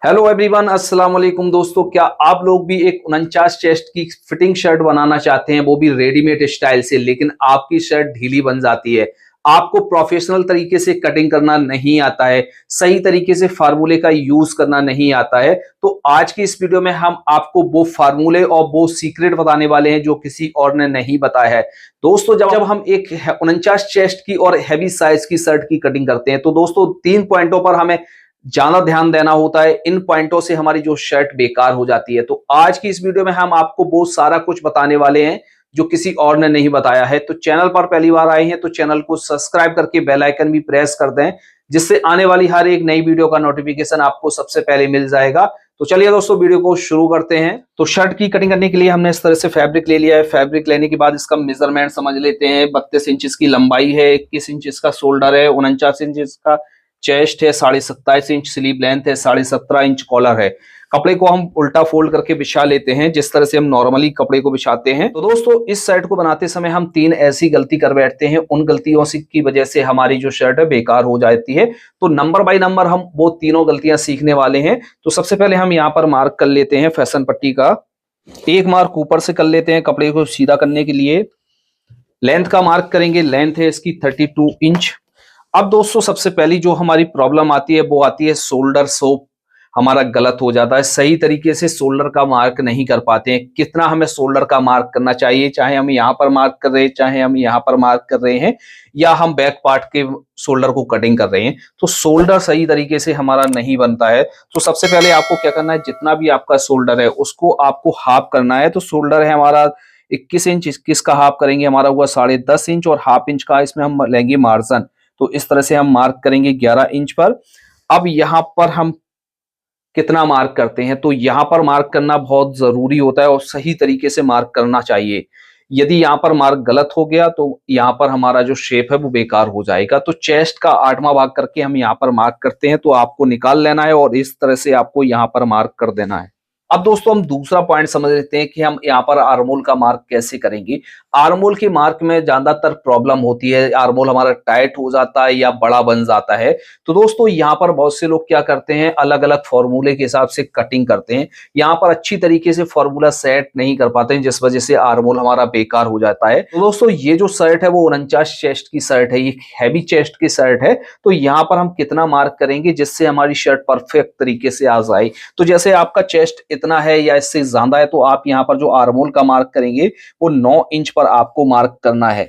Hello everyone, अस्सलाम वालेकुम दोस्तों। क्या आप लोग भी एक 49 चेस्ट की फिटिंग शर्ट बनाना चाहते हैं, वो भी रेडीमेड स्टाइल से, लेकिन आपकी शर्ट ढीली बन जाती है, आपको प्रोफेशनल तरीके से कटिंग करना नहीं आता है, सही तरीके से फार्मूले का यूज करना नहीं आता है, तो आज की इस वीडियो में हम आपको वो फार्मूले और वो सीक्रेट बताने वाले हैं जो किसी और ने नहीं बताया है। दोस्तों, जब हम एक 49 चेस्ट की और हैवी साइज की शर्ट की कटिंग करते हैं तो दोस्तों 3 पॉइंटों पर हमें ज्यादा ध्यान देना होता है। इन पॉइंटों से हमारी जो शर्ट बेकार हो जाती है। तो आज की इस वीडियो में हम आपको वो सारा कुछ बताने वाले हैं जो किसी और ने नहीं बताया है। तो चैनल पर पहली बार आए हैं तो चैनल को सब्सक्राइब करके बेल आइकन भी प्रेस कर दें, जिससे आने वाली हर एक नई वीडियो का नोटिफिकेशन आपको सबसे पहले मिल जाएगा। तो चलिए दोस्तों, वीडियो को शुरू करते हैं। तो शर्ट की कटिंग करने के लिए हमने इस तरह से फैब्रिक ले लिया है। फैब्रिक लेने के बाद इसका मेजरमेंट समझ लेते हैं। 32 इंच की लंबाई है, 21 इंच का शोल्डर है, 49 इंच का चेस्ट है, 27.5 इंच स्लीव लेंथ है, 17.5 इंच कॉलर है। कपड़े को हम उल्टा फोल्ड करके बिछा लेते हैं, जिस तरह से हम नॉर्मली कपड़े को बिछाते हैं। तो दोस्तों, इस शर्ट को बनाते समय हम 3 ऐसी गलती कर बैठते हैं, उन गलतियों की वजह से हमारी जो शर्ट है बेकार हो जाती है। तो नंबर बाय नंबर हम वो तीनों गलतियां सीखने वाले हैं। तो सबसे पहले हम यहाँ पर मार्क कर लेते हैं फैशन पट्टी का। एक मार्क ऊपर से कर लेते हैं कपड़े को सीधा करने के लिए। लेंथ का मार्क करेंगे, लेंथ है इसकी 32 इंच। अब दोस्तों, सबसे पहली जो हमारी प्रॉब्लम आती है वो आती है शोल्डर शोप हमारा गलत हो जाता है। सही तरीके से शोल्डर का मार्क नहीं कर पाते हैं। कितना हमें शोल्डर का मार्क करना चाहिए, चाहे हम यहाँ पर मार्क कर रहे हैं, चाहे हम यहाँ पर मार्क कर रहे हैं, या हम बैक पार्ट के शोल्डर को कटिंग कर रहे हैं, तो शोल्डर सही तरीके से हमारा नहीं बनता है। तो सबसे पहले आपको क्या करना है, जितना भी आपका शोल्डर है उसको आपको हाफ करना है। तो शोल्डर है हमारा 21 इंच, 21 का हाफ करेंगे, हमारा हुआ 10.5 इंच, और हाफ इंच का इसमें हम लेंगे मार्जिन। तो इस तरह से हम मार्क करेंगे 11 इंच पर। अब यहाँ पर हम कितना मार्क करते हैं, तो यहाँ पर मार्क करना बहुत जरूरी होता है और सही तरीके से मार्क करना चाहिए। यदि यहाँ पर मार्क गलत हो गया तो यहाँ पर हमारा जो शेप है वो बेकार हो जाएगा। तो चेस्ट का 8वां भाग करके हम यहाँ पर मार्क करते हैं, तो आपको निकाल लेना है और इस तरह से आपको यहाँ पर मार्क कर देना है। अब दोस्तों, हम दूसरा पॉइंट समझ लेते हैं कि हम यहाँ पर आर्मोल का मार्क कैसे करेंगे। आर्मोल के मार्क में ज्यादातर प्रॉब्लम होती है, आर्मोल हमारा टाइट हो जाता है या बड़ा बन जाता है। तो दोस्तों, यहाँ पर बहुत से लोग क्या करते हैं, अलग अलग फॉर्मूले के हिसाब से कटिंग करते हैं। यहाँ पर अच्छी तरीके से फॉर्मूला सेट नहीं कर पाते हैं, जिस वजह से आर्मोल हमारा बेकार हो जाता है। तो दोस्तों, ये जो शर्ट है वो 49 चेस्ट की शर्ट है, ये हैवी चेस्ट की शर्ट है। तो यहाँ पर हम कितना मार्क करेंगे जिससे हमारी शर्ट परफेक्ट तरीके से आ जाए। तो जैसे आपका चेस्ट इतना है या इससे ज्यादा है, तो आप यहाँ पर जो आर्मोल का मार्क करेंगे वो 9 इंच पर आपको मार्क करना है।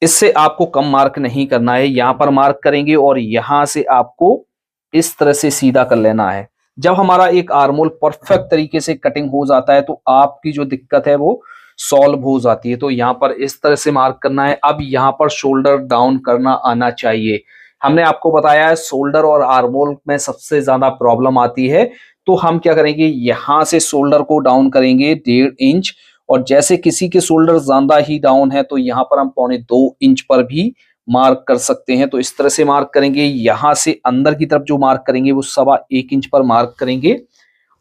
इससे आपको कम मार्क नहीं करना है। यहां पर मार्क करेंगे और यहां से आपको इस तरह से सीधा कर लेना है। जब हमारा एक आर्मोल परफेक्ट तरीके से कटिंग हो जाता है तो आपकी जो दिक्कत है वो सॉल्व हो जाती है। तो यहाँ पर इस तरह से मार्क करना है। अब यहाँ पर शोल्डर डाउन करना आना चाहिए। हमने आपको बताया है शोल्डर और आर्मोल में सबसे ज्यादा प्रॉब्लम आती है। तो हम क्या करेंगे, यहां से शोल्डर को डाउन करेंगे 1.5 इंच, और जैसे किसी के शोल्डर ज्यादा ही डाउन है तो यहाँ पर हम 2.25 इंच पर भी मार्क कर सकते हैं। तो इस तरह से मार्क करेंगे। यहां से अंदर की तरफ जो मार्क करेंगे वो 1.25 इंच पर मार्क करेंगे,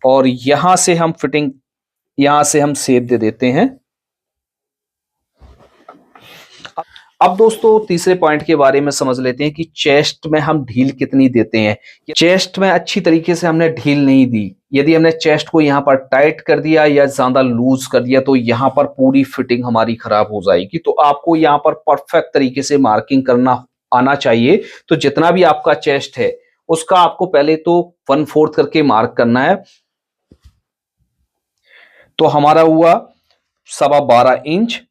और यहां से हम फिटिंग, यहां से हम शेप दे देते हैं। अब दोस्तों, तीसरे पॉइंट के बारे में समझ लेते हैं कि चेस्ट में हम ढील कितनी देते हैं। चेस्ट में अच्छी तरीके से हमने ढील नहीं दी। यदि हमने चेस्ट को यहाँ पर टाइट कर दिया या ज्यादा लूज कर दिया तो यहाँ पर पूरी फिटिंग हमारी खराब हो जाएगी। तो आपको यहाँ पर परफेक्ट तरीके से मार्किंग करना आना चाहिए। तो जितना भी आपका चेस्ट है उसका आपको पहले तो 1/4 करके मार्क करना है। तो हमारा हुआ 12.25 इंच।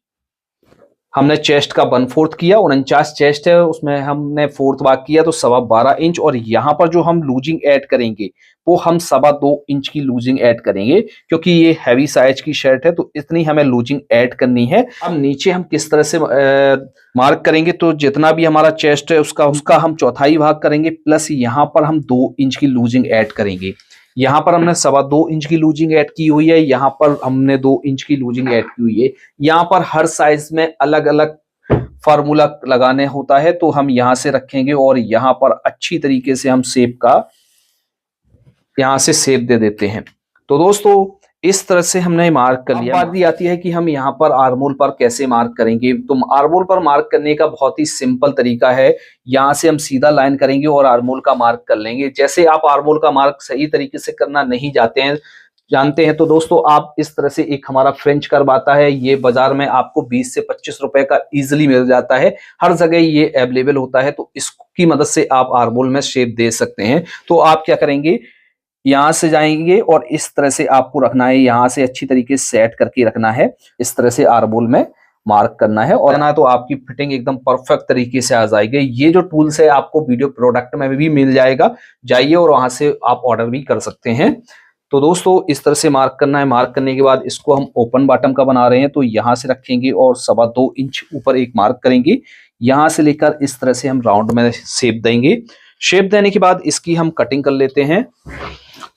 हमने चेस्ट का 1/4 किया, 49 चेस्ट है उसमें हमने 4th भाग किया, तो 12.25 इंच। और यहाँ पर जो हम लूजिंग ऐड करेंगे वो हम 2.25 इंच की लूजिंग ऐड करेंगे, क्योंकि ये हैवी साइज की शर्ट है तो इतनी हमें लूजिंग ऐड करनी है। अब नीचे हम किस तरह से मार्क करेंगे, तो जितना भी हमारा चेस्ट है उसका हम 1/4 भाग करेंगे, प्लस यहाँ पर हम 2 इंच की लूजिंग ऐड करेंगे। यहाँ पर हमने 2.25 इंच की लूजिंग ऐड की हुई है, यहाँ पर हमने 2 इंच की लूजिंग ऐड की हुई है। यहाँ पर हर साइज में अलग अलग फार्मूला लगाने होता है, तो हम यहाँ से रखेंगे और यहाँ पर अच्छी तरीके से हम शेप का यहाँ से शेप दे देते हैं। तो दोस्तों, इस तरह से हमने मार्क कर लिया। बात आती है कि हम यहाँ पर आर्मोल पर कैसे मार्क करेंगे। तो आर्मोल पर मार्क करने का बहुत ही सिंपल तरीका है। यहाँ से हम सीधा लाइन करेंगे और आर्मोल का मार्क कर लेंगे। जैसे आप आर्मोल का मार्क सही तरीके से करना नहीं जानते हैं तो दोस्तों आप इस तरह से एक हमारा फ्रेंच कर्व आता है। ये बाजार में आपको 20 से 25 रुपए का इजीली मिल जाता है, हर जगह ये अवेलेबल होता है। तो इसकी मदद से आप आर्मोल में शेप दे सकते हैं। तो आप क्या करेंगे, यहां से जाएंगे और इस तरह से आपको रखना है, यहां से अच्छी तरीके से सेट करके रखना है। इस तरह से आर्मोल में मार्क करना है और ना तो आपकी फिटिंग एकदम परफेक्ट तरीके से आ जाएगी। ये जो टूल्स है आपको वीडियो प्रोडक्ट में भी मिल जाएगा, जाइए और वहां से आप ऑर्डर भी कर सकते हैं। तो दोस्तों इस तरह से मार्क करना है। मार्क करने के बाद इसको हम ओपन बॉटम का बना रहे हैं, तो यहां से रखेंगे और 2.25 इंच ऊपर एक मार्क करेंगे। यहां से लेकर इस तरह से हम राउंड में शेप देंगे। शेप देने के बाद इसकी हम कटिंग कर लेते हैं।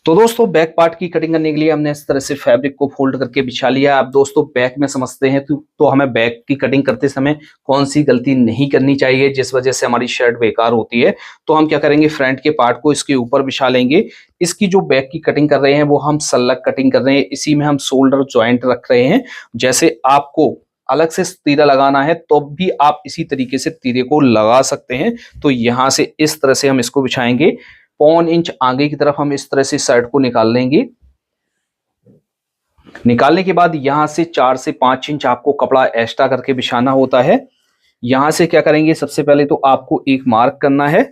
तो दोस्तों बैक पार्ट की कटिंग करने के लिए हमने इस तरह से फैब्रिक को फोल्ड करके बिछा लिया। आप दोस्तों बैक में समझते हैं तो हमें बैक की कटिंग करते समय कौन सी गलती नहीं करनी चाहिए जिस वजह से हमारी शर्ट बेकार होती है। तो हम क्या करेंगे, फ्रंट के पार्ट को इसके ऊपर बिछा लेंगे। इसकी जो बैक की कटिंग कर रहे हैं वो हम सल्लग कटिंग कर रहे हैं। इसी में हम शोल्डर ज्वाइंट रख रहे हैं। जैसे आपको अलग से तीरा लगाना है तो भी आप इसी तरीके से तीरे को लगा सकते हैं। तो यहां से इस तरह से हम इसको बिछाएंगे। 1.25 इंच आगे की तरफ हम इस तरह से शर्ट को निकाल लेंगे। निकालने के बाद यहां से 4 से 5 इंच आपको कपड़ा एक्स्ट्रा करके बिछाना होता है। यहां से क्या करेंगे, सबसे पहले तो आपको एक मार्क करना है।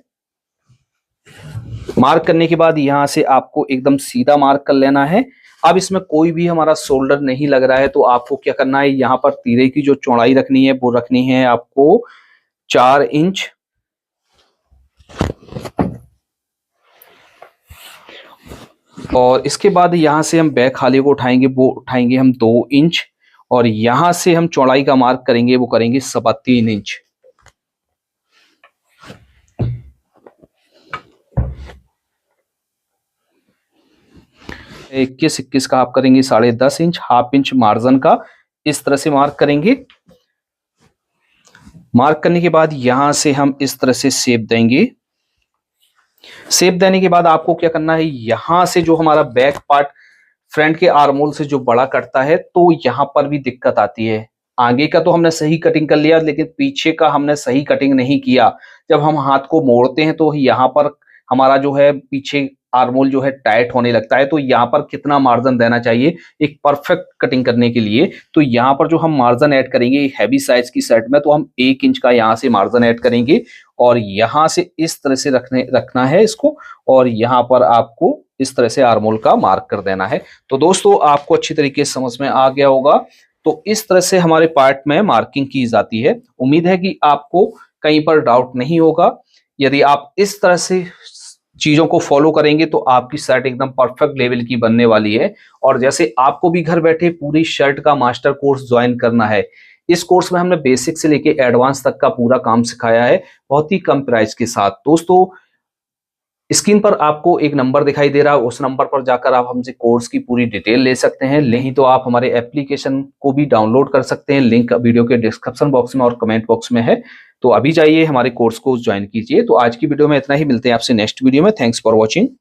मार्क करने के बाद यहां से आपको एकदम सीधा मार्क कर लेना है। अब इसमें कोई भी हमारा शोल्डर नहीं लग रहा है तो आपको क्या करना है, यहां पर तीरे की जो चौड़ाई रखनी है वो रखनी है आपको 4 इंच। और इसके बाद यहां से हम बैक खाली को उठाएंगे, वो उठाएंगे हम 2 इंच। और यहां से हम चौड़ाई का मार्क करेंगे, वो करेंगे 3.25 इंच। इक्कीस 21 का आप करेंगे 10.5 इंच, हाफ इंच मार्जिन का इस तरह से मार्क करेंगे। मार्क करने के बाद यहां से हम इस तरह से शेप देंगे। शेप देने के बाद आपको क्या करना है, यहां से जो हमारा बैक पार्ट फ्रंट के आर्मोल से जो बड़ा कटता है तो यहां पर भी दिक्कत आती है। आगे का तो हमने सही कटिंग कर लिया लेकिन पीछे का हमने सही कटिंग नहीं किया। जब हम हाथ को मोड़ते हैं तो यहां पर हमारा जो है पीछे आर्मोल जो है टाइट होने लगता है। तो यहाँ पर कितना मार्जिन देना चाहिए एक परफेक्ट कटिंग करने के लिए, तो यहाँ पर जो हम मार्जिन ऐड करेंगे हैवी साइज की शर्ट में, तो हम 1 इंच का यहाँ से मार्जिन ऐड करेंगे और यहाँ से इस तरह से रखना है इसको। और यहाँ पर आपको इस तरह से आर्मोल का मार्क कर देना है। तो दोस्तों आपको अच्छी तरीके से समझ में आ गया होगा। तो इस तरह से हमारे पार्ट में मार्किंग की जाती है। उम्मीद है कि आपको कहीं पर डाउट नहीं होगा। यदि आप इस तरह से चीजों को फॉलो करेंगे तो आपकी शर्ट एकदम परफेक्ट लेवल की बनने वाली है। और जैसे आपको भी घर बैठे पूरी शर्ट का मास्टर कोर्स ज्वाइन करना है, इस कोर्स में हमने बेसिक से लेके एडवांस तक का पूरा काम सिखाया है बहुत ही कम प्राइस के साथ। दोस्तों स्क्रीन पर आपको एक नंबर दिखाई दे रहा है, उस नंबर पर जाकर आप हमसे कोर्स की पूरी डिटेल ले सकते हैं। नहीं तो आप हमारे एप्लीकेशन को भी डाउनलोड कर सकते हैं, लिंक वीडियो के डिस्क्रिप्शन बॉक्स में और कमेंट बॉक्स में है। तो अभी जाइए हमारे कोर्स को ज्वाइन कीजिए। तो आज की वीडियो में इतना ही, मिलते हैं आपसे नेक्स्ट वीडियो में। Thanks for watching.